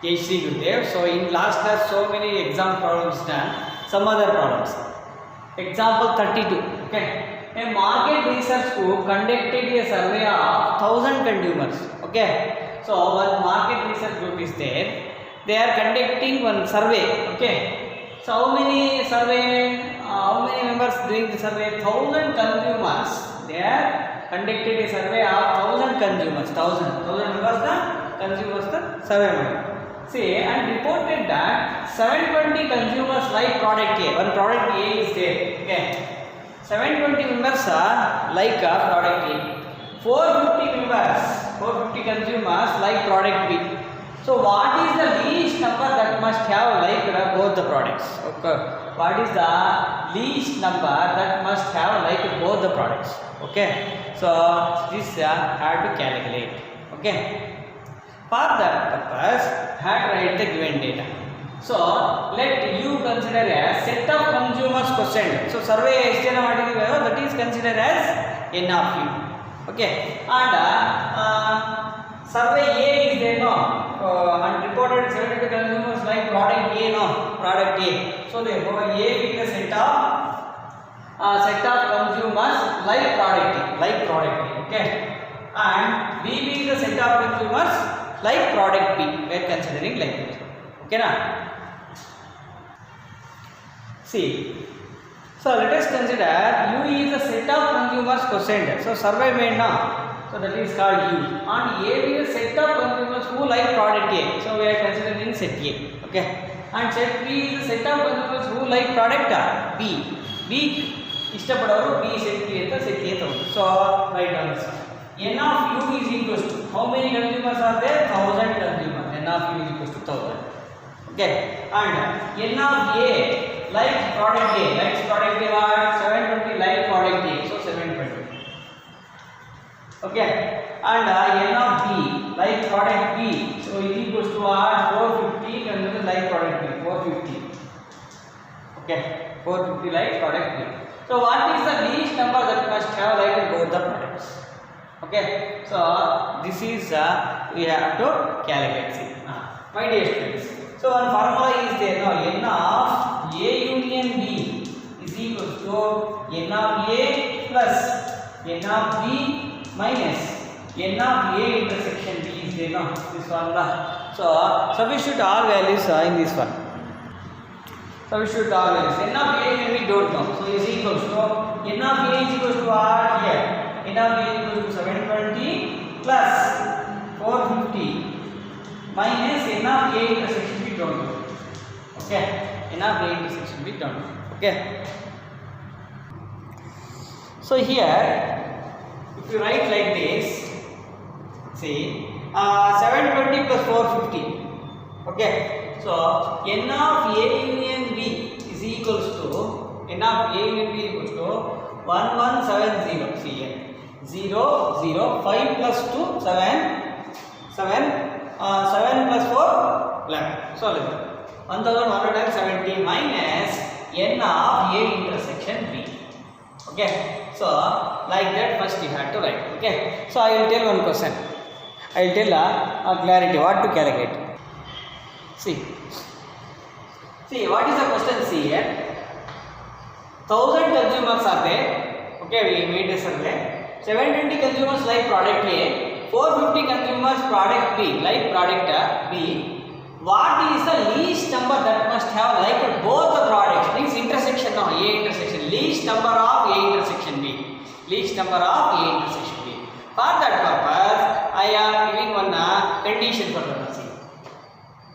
Jayashree Gurudev. So in last class so many exam problems done. Some other problems. Example 32. Okay. A market research group conducted a survey of 1,000 consumers. Okay. So one market research group is there. They are conducting one survey. Okay. So how many survey? How many members doing the survey? 1,000 consumers. They are conducted a survey of 1,000 consumers. 1,000 members the consumers the survey. See, and reported that 720 consumers like product A. One product A is there. Okay. 720 members are like a product A. 450 members, 450 consumers like product B. So what is the least number that must have like both the products? Okay. What is the least number that must have like both the products? Okay. So this have to calculate. Okay. For that purpose, have to write the given data. So let you consider a set of consumers questioned. So survey is that is considered as N of U. Okay. And survey A is there no. And reported 72 consumers like product A no. Product A. So therefore A being the set of consumers like product A. Like product A. Okay. And B being the set of consumers like product B. We are considering like that. Okay na? See. So let us consider U is a set of consumers questioned. So survey made now. So that is called U. And A is a set of consumers who like product A. So we are considering set A. Okay. And set B is a set of consumers who like product B. B ishtapadavaru B set B anta set A thagodu. So write down this. N of U is equals to how many consumers are there? 1,000 consumers. N of U is equals to 1,000. Okay. And N of A like product A. Likes product A what? 720 like product A. So 720. Okay. And N of B like product B. So it is equals to what? 450 consumers like product B. 450. Okay. 450 like product B. So what is the least number that must have like both the products? Okay, so this is we have to calculate. See, my dear students. So one formula is there now. N of A union B is equals to N of A plus N of B minus N of A intersection B is there now. This formula. So substitute all values in this one. Substitute all values. N of A union B don't know. So is equals to N of A is equals to what here? N of A is equal to 720 plus 450 minus N of A intersection we don't know. Okay. N of A intersection we don't know. Okay. So here, if you write like this, see 720 plus 450. Okay. So N of A union B is equals to N of A union B equals to 1170. See here. 0, 0, 5 plus 2, 7, 7 plus 4, 11. So, 1170 minus N of A intersection B. Okay. So, like that first you have to write. Okay. So, I will tell one question. I will tell a clarity what to calculate. See, what is the question? See here. 1,000 consumers are there. Okay, we made a survey. 720 consumers like product A, 450 consumers product B like product B. What is the least number that must have like both the products? Means intersection of A intersection. Least number of A intersection B. Least number of A intersection B. For that purpose, I am giving one condition for the machine.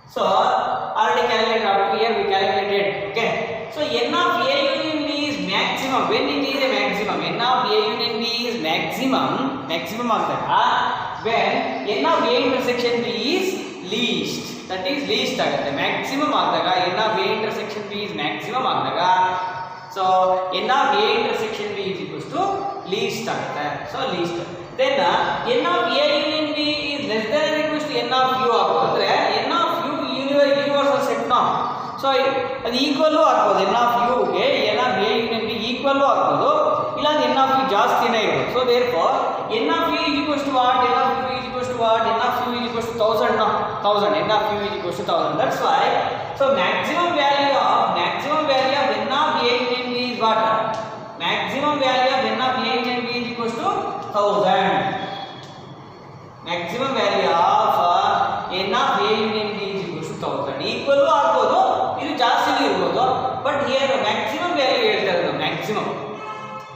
So already calculated up to here we calculated. Okay. So N of A union B is maximum. When it is a maximum, N of A union B is maximum of that. When N of A intersection B is least. That is least agate. Maximum agdaga N of A intersection B is maximum agdaga. So N of A intersection B is equals to least agate. So least. Then N of A union B is less than or equals to N of U agode. N of U universal set now. So ಅದು equal ಆಗ್ಬೋದು N of U ಗೆ N of A union B equal ಆಗ್ಬೋದು ಇಲ್ಲ N of U ಜಾಸ್ತಿನೇ ಇರ್ಬೋದು. So therefore N of U is equals to what? N of U is equals to what? N of u is equals to 1000 now. 1000. N of u is equals to 1000. That's why. So maximum value of n of a in b is what? Maximum value of n of a in b is equals to 1000. Maximum value of n of a in b is equals to 1000. Equal ಆಗ್ಬೋದು, ಇದು ಜಾಸ್ತಿನೇ ಇರಬಹುದು. But here maximum value ಹೇಳ್ತಾ ಇರೋದು maximum.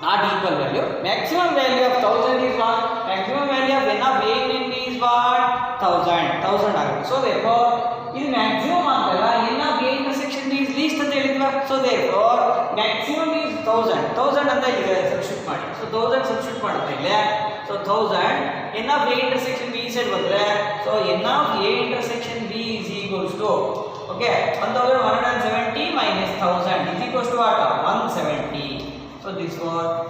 Not equal value. Maximum value of 1000 is what? Maximum value of n of a in b is what? 1000 ಆಗುತ್ತೆ. So therefore ಇದು maximum ಆದಾಗ n of a intersection b is least ಅಂತ ಹೇಳಿದ್ವಾ. So therefore maximum is 1000 ಅಂತ ಈಗ substitute ಮಾಡಿ. So 1000 substitute ಮಾಡುತ್ತೆ ಇಲ್ಲಿ. So 1000 n of a intersection b side ಬಂದ್ರೆ so n of a intersection b is equals to okay 1170 minus 1000 is equals to what? 170. So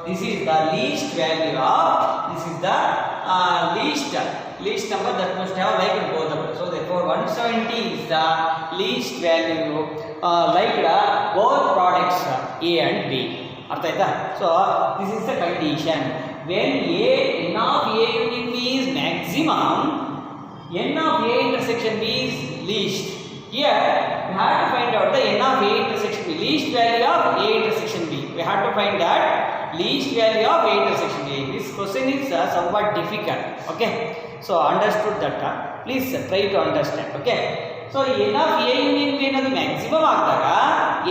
this is the least value of least number that must have liked both of them. So therefore 170 is the least value liked both products A and B. ಅರ್ಥ ಆಯ್ತಾ? So this is the condition when n of a union b is maximum, n of a intersection b is least. Here we have to find out the n of a intersection b, least value of a intersection b. We have to find that least value of a intersection b. This question is somewhat difficult. Okay, so understood that. Please try to understand. Okay, so n of a union b ಅನ್ನೋದು maximum ಆದಾಗ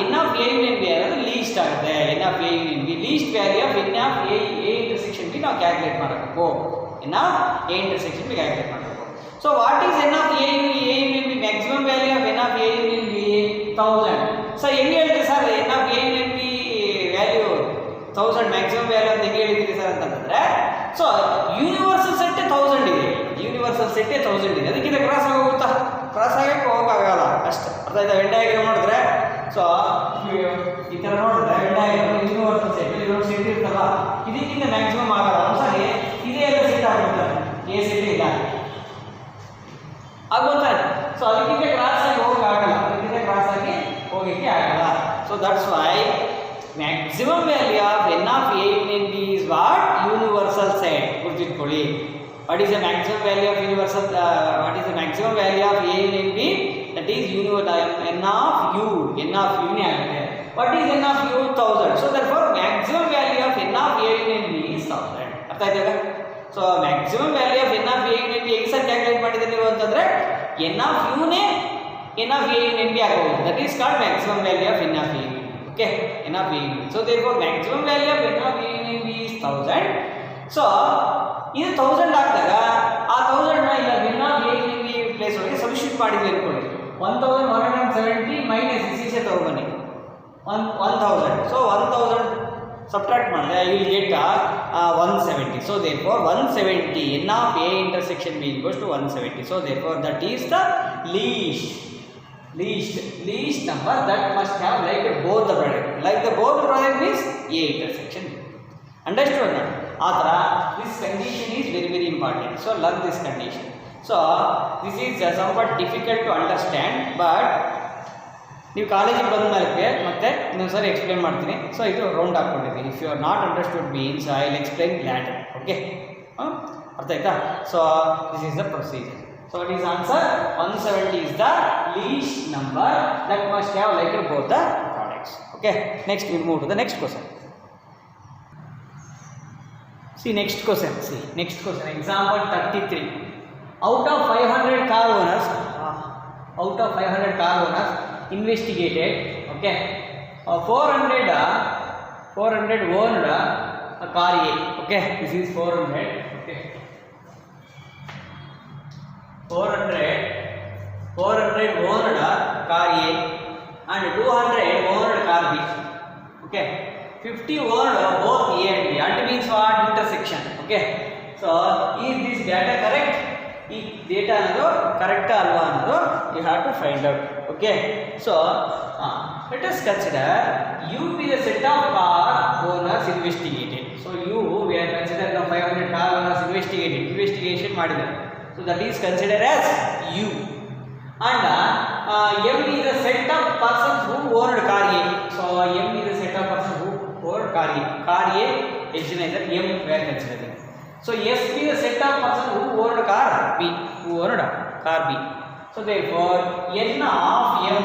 n of a union b ಅನ್ನೋದು least ಆಗುತ್ತೆ. n of a union b least value of n of a intersection b ನಾವು calculate ಮಾಡಬೇಕು. n of a intersection b calculate ಮಾಡಬೇಕು. So what is n of a union b? Maximum value of n of a union b 1000. So ಹೆಂಗೆ ಹೇಳ್ತೀವಿ sir n of a union b value 1000 maximum value ಅಂತ ಹೆಂಗೆ ಹೇಳಿದ್ದೀರಿ sir ಅಂತಂದ್ರೆ so universal set 1000 ಇದೆ. Universal set 1000 ಇದೆ. ಅದಕ್ಕಿಂತ cross ಆಗೋಗುತ್ತಾ? Cross ಆಗಕ್ಕೆ ಹೋಗಕ್ಕಾಗಲ್ಲ ಅಷ್ಟೇ. ಅರ್ಥ ಆಯ್ತಾ? ವೆನ್ ಡಯಾಗ್ರಾಮ್ ನೋಡಿದ್ರೆ ಸೊ ಈ ಥರ ನೋಡಿದ್ರೆ ವೆನ್ ಡಯಾಗ್ರಾಮ್ ಯೂನಿವರ್ಸಲ್ ಸೆಟ್ ಇದೊಂದು ಸೆಟ್ ಇರ್ತಲ್ಲ, ಇದಕ್ಕಿಂತ ಮ್ಯಾಕ್ಸಿಮಮ್ ಆಗಲ್ಲ. ಒಂದ್ಸರಿ ಇದೇ ಎಲ್ಲ ಸೆಟ್ ಆಗ್ಬಿಡ್ತಾರೆ, ಎ ಸೆಟ್ ಇಲ್ಲ ಆಗೋತಾರೆ. ಸೊ ಅದಕ್ಕಿಂತ ಕ್ರಾಸ್ ಆಗಿ ಹೋಗಕ್ಕಾಗಲ್ಲ, ಅದಕ್ಕಿಂತ ಕ್ರಾಸ್ ಆಗಿ ಹೋಗಕ್ಕೆ ಆಗಲ್ಲ. So that's why maximum value of n of a union b is what? Universal set. ಗುರ್ತಿಟ್ಕೊಳ್ಳಿ. What is the maximum value of universal? What is the maximum value of a union b? That is n of u. n of u ನೇ ಆಗುತ್ತೆ. What is n of u? 1000. So therefore maximum value of n of a union b is 1000. ಅರ್ಥ ಆಯ್ತಾ? So maximum value of n of a union b ಹೇಗೆ sir calculate ಮಾಡಿದ್ರೆ ನೀವು ಅಂತಂದ್ರೆ n of u ನೇ n of a union b ಆಗೋದು. That is called maximum value of n of a union. Okay, n of a union. So therefore maximum value of n of a union b is 1000. So ಇದು 1000 ಆದಾಗ ಆ 1000 ನ ಇಲ್ಲ n of a union b place ಒಳಗೆ substitute ಮಾಡಿದ್ವಿ ಅನ್ಕೊಳ್ಳಿ. 1170 minus EC ತಗೊಬನ್ನಿ 1000. So 1000 subtract ಮಾಡಿದ್ರೆ you will get 170. So therefore 170 n of a intersection b equals to 170. So therefore that is the least number that must have like both the product. Like the both the product means a intersection. Understood now? Athara this condition is very important. So learn this condition. So this is somewhat difficult to understand, but ನೀವು ಕಾಲೇಜಿಗೆ ಬಂದ ಮೇಲೆ ಮತ್ತೆ ಇನ್ನೊಂದು ಸಾರಿ explain ಮಾಡ್ತೀನಿ. So ಇದು round ಹಾಕ್ಕೊಂಡಿದ್ದೀನಿ. If you are not understood means I will explain later. Okay, ಅರ್ಥ ಆಯ್ತಾ? So this is the procedure. So it is answer 170 is the least number that must have like both the products. Okay, next we will move to the next question. See next question. Example 33. Out of 500 car owners investigated, okay, 400 owned a car A. Okay, this is 400. Okay, 400 owned car A and 200 owned car B. Okay, 50 owned both A and B. That means what? Intersection. Okay, so is this data correct? ಈ data ಅನ್ನೋದು ಕರೆಕ್ಟಾ ಅಲ್ವಾ ಅನ್ನೋದು you have to find out. Okay, so let us consider U be the set of car owners investigated. So we are considered the 500 car owners investigation ಮಾಡಿದ್ದಾರೆ. So that is considered as U, and M is a set of persons who owned car A. So M is a set of persons who owned car A. Car A is M we are considering. So S be the set of person who owned car B, who owned car B. So therefore n of m,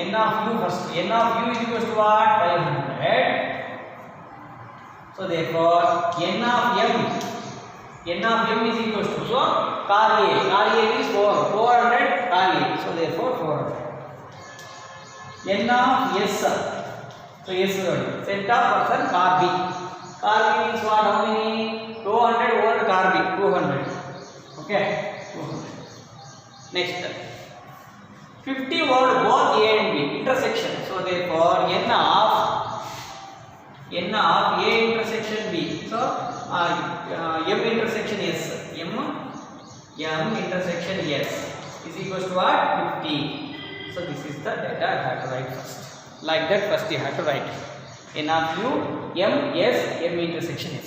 n of u first, n of u is equals to what? 500. So therefore n of m is equals to, so car A is 400 car A. So therefore 400. N of S, so S set of person car B. Car B means what? How many? 200 owned car B, 200. Okay, 200. Next, 50 owned both A and B, intersection. So therefore n of A intersection B. So m intersection S, m intersection S is equals to what? 50. So this is the data I have to write first. Like that, first you have to write n of u, m, s, m intersection s.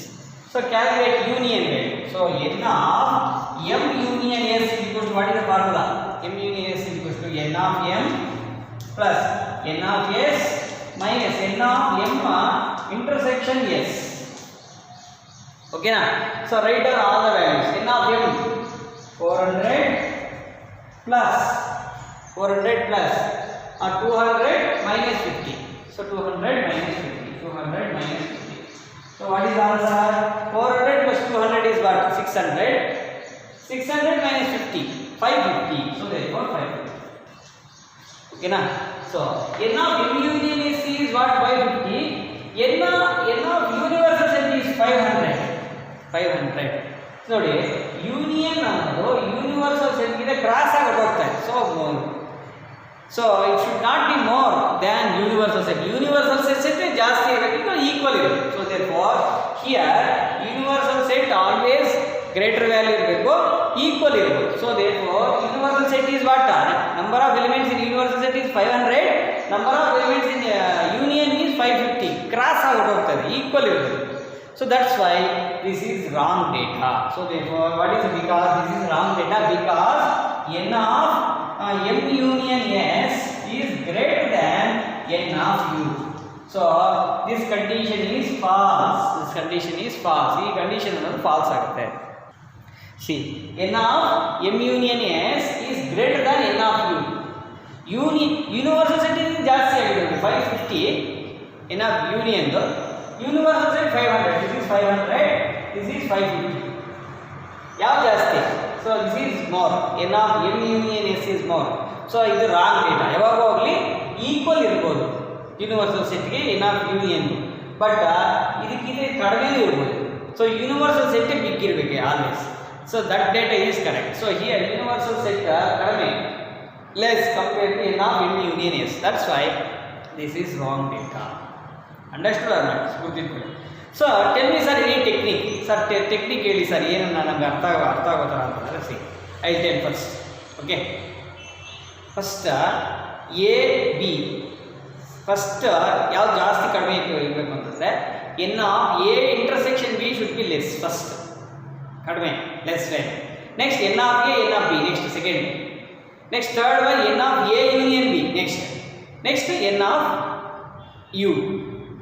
So calculate union value. So n of m union s is equals to, what is the formula? M union s is equals to n of m plus n of s minus n of m intersection s. Okay na? So write down all the values. N of m 400 plus 200 minus 50. So 200 minus 50. 200 minus 50. So what is the answer? 400 plus 200 is what? 600. 600 minus 50. 550. So therefore 550. Okay na? So n of m union s is what? 550. n of universal set is 500. 500. ನೋಡಿ union ಅನ್ನೋದು universal set ಗೆ cross ಆಗಿ ಹೋಗ್ತಾ ಇದೆ. So it should not be more than universal set. Universal set ಜಾಸ್ತಿ ಇರಬೇಕು, equal ಇರಬೇಕು. So therefore here universal set always greater value ಇರಬೇಕು, equal ಇರಬೇಕು. So therefore universal set is what? Number of elements in universal set is 500. Number of elements in union is 550. Cross ಆಗಿ ಹೋಗ್ತದೆ, equal ಇರಬೇಕು. So that's why this is wrong data. So therefore what is, because this is wrong data because n of m union s is greater than n of u. So this condition is false. This condition is false. This condition is false ಆಗುತ್ತೆ. See, n of m union s is greater than n of u. Universal set is ಜಾಸ್ತಿ ಆಗಿದೆ 550. n of union universal set 500. This is 500. This is 550. ಯಾವುದು ಜಾಸ್ತಿ? So this is more. n of m union s is more. So ಇದು wrong data. ಯಾವಾಗ ಹೋಗಲಿ equal ಇರಬಹುದು universal ಸೆಟ್ಗೆ n of union, but ಇದಕ್ಕಿಂತ ಕಡಿಮೆನೂ ಇರಬಹುದು. ಸೊ ಯೂನಿವರ್ಸಲ್ ಸೆಟ್ ಬಿಗ್ ಇರಬೇಕು always. So that data is correct. So here universal set ಕಡಿಮೆ, less compare to n of m union s. That's why this is wrong data. Understood or not? ಗುರ್ತಿಟ್ಕೊಳ್ಳಿ. So tell me sir any technique. Sir technique ಹೇಳಿ sir, ಏನನ್ನ ನನಗೆ ಅರ್ಥ ಆಗೋ ಥರ ಅಂತಂದರೆ C I tell first. Okay, first A B, first ಯಾವ್ದು ಜಾಸ್ತಿ ಕಡಿಮೆ ಇರಬೇಕು ಅಂತಂದರೆ n of A intersection B should be less. First ಕಡಿಮೆ, less when. Next n of A, n of B, next second. Next third one n of A union B, next n of U.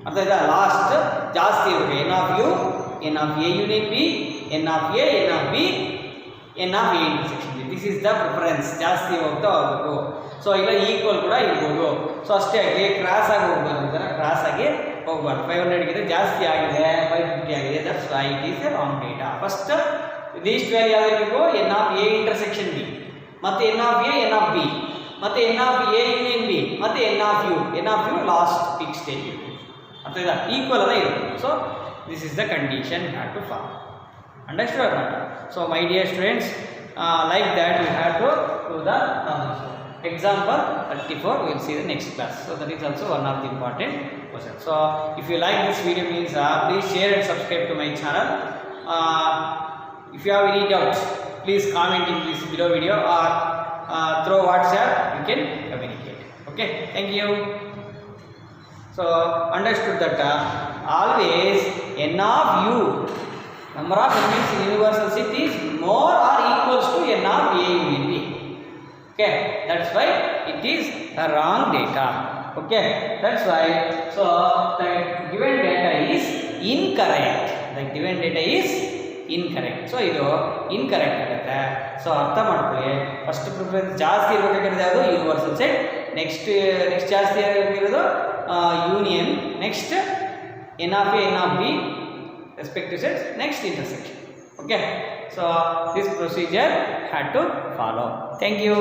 ಅರ್ಥ ಆಯ್ತಾ? Last ಜಾಸ್ತಿ ಇರಬೇಕು. N of U, n of A union B, n of A, n of B, n of A intersection B. This is the preference. ಜಾಸ್ತಿ ಹೋಗ್ತಾ ಹೋಗಬೇಕು. So ಇಲ್ಲ equal ಕೂಡ ಇರ್ಬೋದು. ಸೊ ಅಷ್ಟೇ ಆಗಿ ಕ್ರಾಸ್ ಆಗಿ ಹೋಗ್ಬಾರ್ದು, ಈ ಥರ ಕ್ರಾಸ್ ಆಗಿ ಹೋಗ್ಬಾರ್ದು. 500ಗಿಂತ ಜಾಸ್ತಿ ಆಗಿದೆ, 550 ಆಗಿದೆ. That's why it is a wrong data. First least value ಯಾವ್ದಿರಬೇಕು? N of A intersection B, ಮತ್ತು n of A, n of B, ಮತ್ತು n of A union B, ಮತ್ತು n of U. N of U last pick stage ಇರಬೇಕು. ಅರ್ಥ ಆಯ್ತಾ? Equal ಅದ ಇರಬೇಕು. So this is the condition you have to follow. Understood or not? So my dear students, like that we have to do the example 34. We will see the next class. So that is also one of the important questions. So if you like this video, means please share and subscribe to my channel. If you have any doubts, please comment in this below video or through WhatsApp you can communicate. Okay, thank you. So understood that always n of u, number of elements in universal set is more or equals to n of a union b. Okay, that's why it is a wrong data. Okay, that's why. So the given data is incorrect. The given data is incorrect. So ಇದು incorrect ಆಗುತ್ತೆ. So ಅರ್ಥ ಮಾಡ್ಕೊಳ್ಳಿ. First preference ಜಾಸ್ತಿ ಇರಬೇಕಾಗಿರೋದು ಯಾವುದು? Universal set. Next ಜಾಸ್ತಿ ಆಗಿರೋದು union. Next n of A n of B respective sets. Next intersection. Okay, so this procedure had to follow. Thank you.